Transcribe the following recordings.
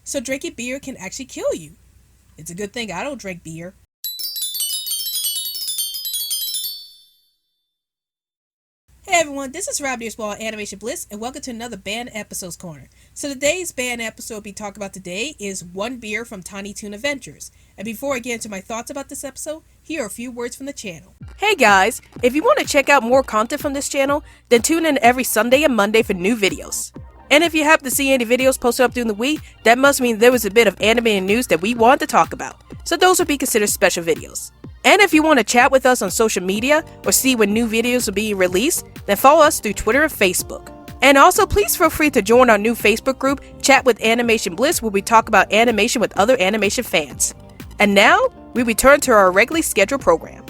So drinking beer can actually kill you. It's a good thing I don't drink beer. Hey everyone, this is Rob Deersball Animation Bliss, and welcome to another Band Episodes Corner. So today's band episode we'll be talking about today is One Beer from Toon Adventures. And before I get into my thoughts about this episode, here are a few words from the channel. Hey guys, if you want to check out more content from this channel, then tune in every Sunday and Monday for new videos. And if you happen to see any videos posted up during the week, that must mean there was a bit of animated news that we wanted to talk about. So those would be considered special videos. And if you want to chat with us on social media or see when new videos are being released, then follow us through Twitter and Facebook. And also, please feel free to join our new Facebook group, Chat with Animation Bliss, where we talk about animation with other animation fans. And now, we return to our regularly scheduled program.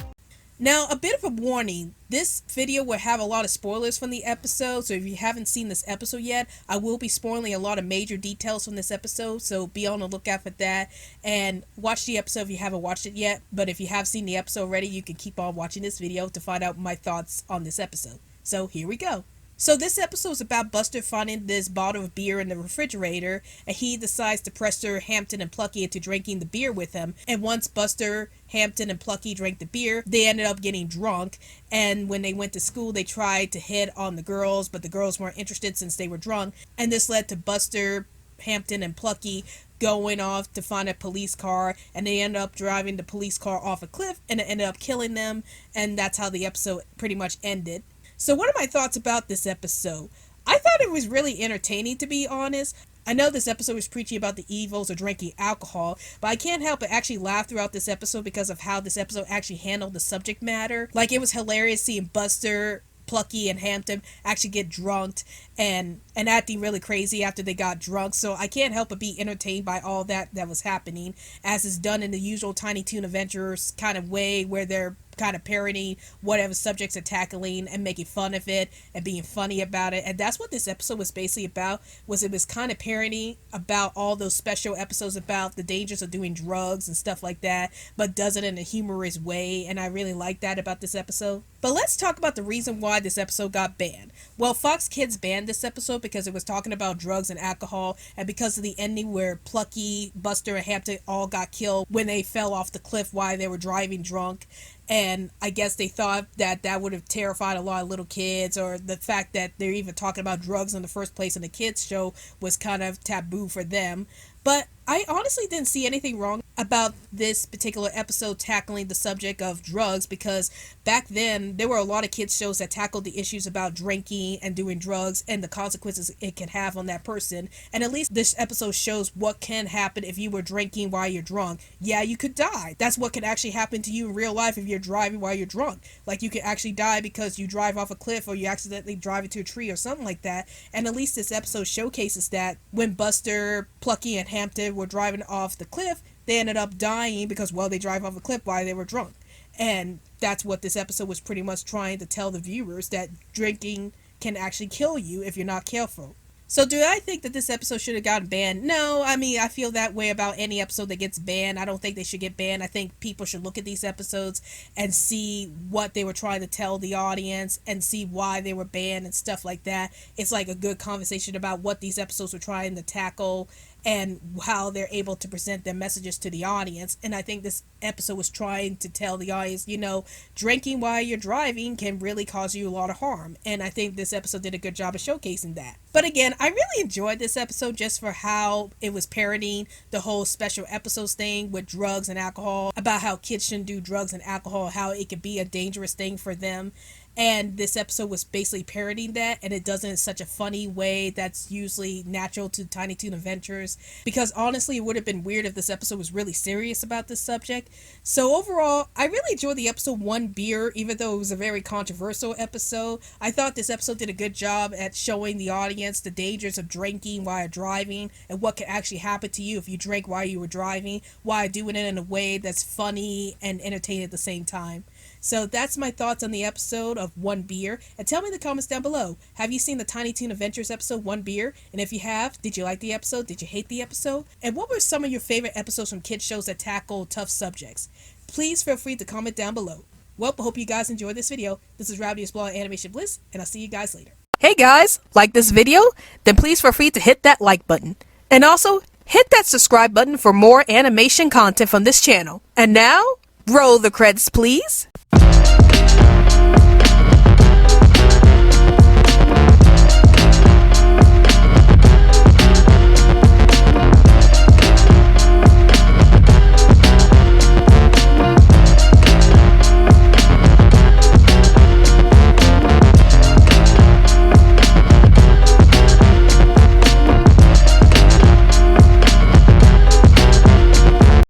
Now, a bit of a warning, this video will have a lot of spoilers from the episode, so if you haven't seen this episode yet, I will be spoiling a lot of major details from this episode, so be on the lookout for that, and watch the episode if you haven't watched it yet, but if you have seen the episode already, you can keep on watching this video to find out my thoughts on this episode. So here we go. So this episode is about Buster finding this bottle of beer in the refrigerator, and he decides to pressure Hampton and Plucky into drinking the beer with him. And once Buster, Hampton, and Plucky drank the beer, they ended up getting drunk. And when they went to school, they tried to hit on the girls, but the girls weren't interested since they were drunk. And this led to Buster, Hampton, and Plucky going off to find a police car, and they ended up driving the police car off a cliff, and it ended up killing them. And that's how the episode pretty much ended. So what are my thoughts about this episode? I thought it was really entertaining, to be honest. I know this episode was preaching about the evils of drinking alcohol, but I can't help but actually laugh throughout this episode because of how this episode actually handled the subject matter. Like, it was hilarious seeing Buster, Plucky, and Hampton actually get drunk and acting really crazy after they got drunk. So I can't help but be entertained by all that was happening, as is done in the usual Tiny Toon Adventures kind of way, where they're kind of parodying whatever subjects are tackling and making fun of it and being funny about it. And that's what this episode was basically about, was it was kind of parodying about all those special episodes about the dangers of doing drugs and stuff like that, but does it in a humorous way, and I really like that about this episode. But let's talk about the reason why this episode got banned. Well, Fox Kids banned this episode because it was talking about drugs and alcohol, and because of the ending where Plucky, Buster, and Hampton all got killed when they fell off the cliff while they were driving drunk. And I guess they thought that that would have terrified a lot of little kids, or the fact that they're even talking about drugs in the first place in the kids show was kind of taboo for them. But I honestly didn't see anything wrong about this particular episode tackling the subject of drugs, because back then there were a lot of kids shows that tackled the issues about drinking and doing drugs and the consequences it can have on that person. And at least this episode shows what can happen if you were drinking while you're drunk. Yeah, you could die. That's what could actually happen to you in real life if you're driving while you're drunk. Like, you could actually die because you drive off a cliff or you accidentally drive into a tree or something like that. And at least this episode showcases that when Buster, Plucky, and Hampton were driving off the cliff, they ended up dying because, well, they drive off a cliff while they were drunk. And that's what this episode was pretty much trying to tell the viewers, that drinking can actually kill you if you're not careful. So do I think that this episode should have gotten banned? No, I mean, I feel that way about any episode that gets banned. I don't think they should get banned. I think people should look at these episodes and see what they were trying to tell the audience and see why they were banned and stuff like that. It's like a good conversation about what these episodes were trying to tackle and how they're able to present their messages to the audience. And I think this episode was trying to tell the audience, you know, drinking while you're driving can really cause you a lot of harm. And I think this episode did a good job of showcasing that. But again, I really enjoyed this episode just for how it was parodying the whole special episodes thing with drugs and alcohol, about how kids shouldn't do drugs and alcohol, how it could be a dangerous thing for them. And this episode was basically parodying that, and it does it in such a funny way that's usually natural to Tiny Toon Adventures. Because honestly, it would have been weird if this episode was really serious about this subject. So overall, I really enjoyed the episode One Beer, even though it was a very controversial episode. I thought this episode did a good job at showing the audience the dangers of drinking while driving, and what could actually happen to you if you drank while you were driving, while doing it in a way that's funny and entertaining at the same time. So that's my thoughts on the episode of One Beer. And tell me in the comments down below, have you seen the Tiny Toon Adventures episode One Beer? And if you have, did you like the episode? Did you hate the episode? And what were some of your favorite episodes from kids shows that tackle tough subjects? Please feel free to comment down below. Well, I hope you guys enjoyed this video. This is Rowdy Explorer Animation Bliss, and I'll see you guys later. Hey guys, like this video? Then please feel free to hit that like button. And also, Hit that subscribe button for more animation content from this channel. And now, roll the credits please.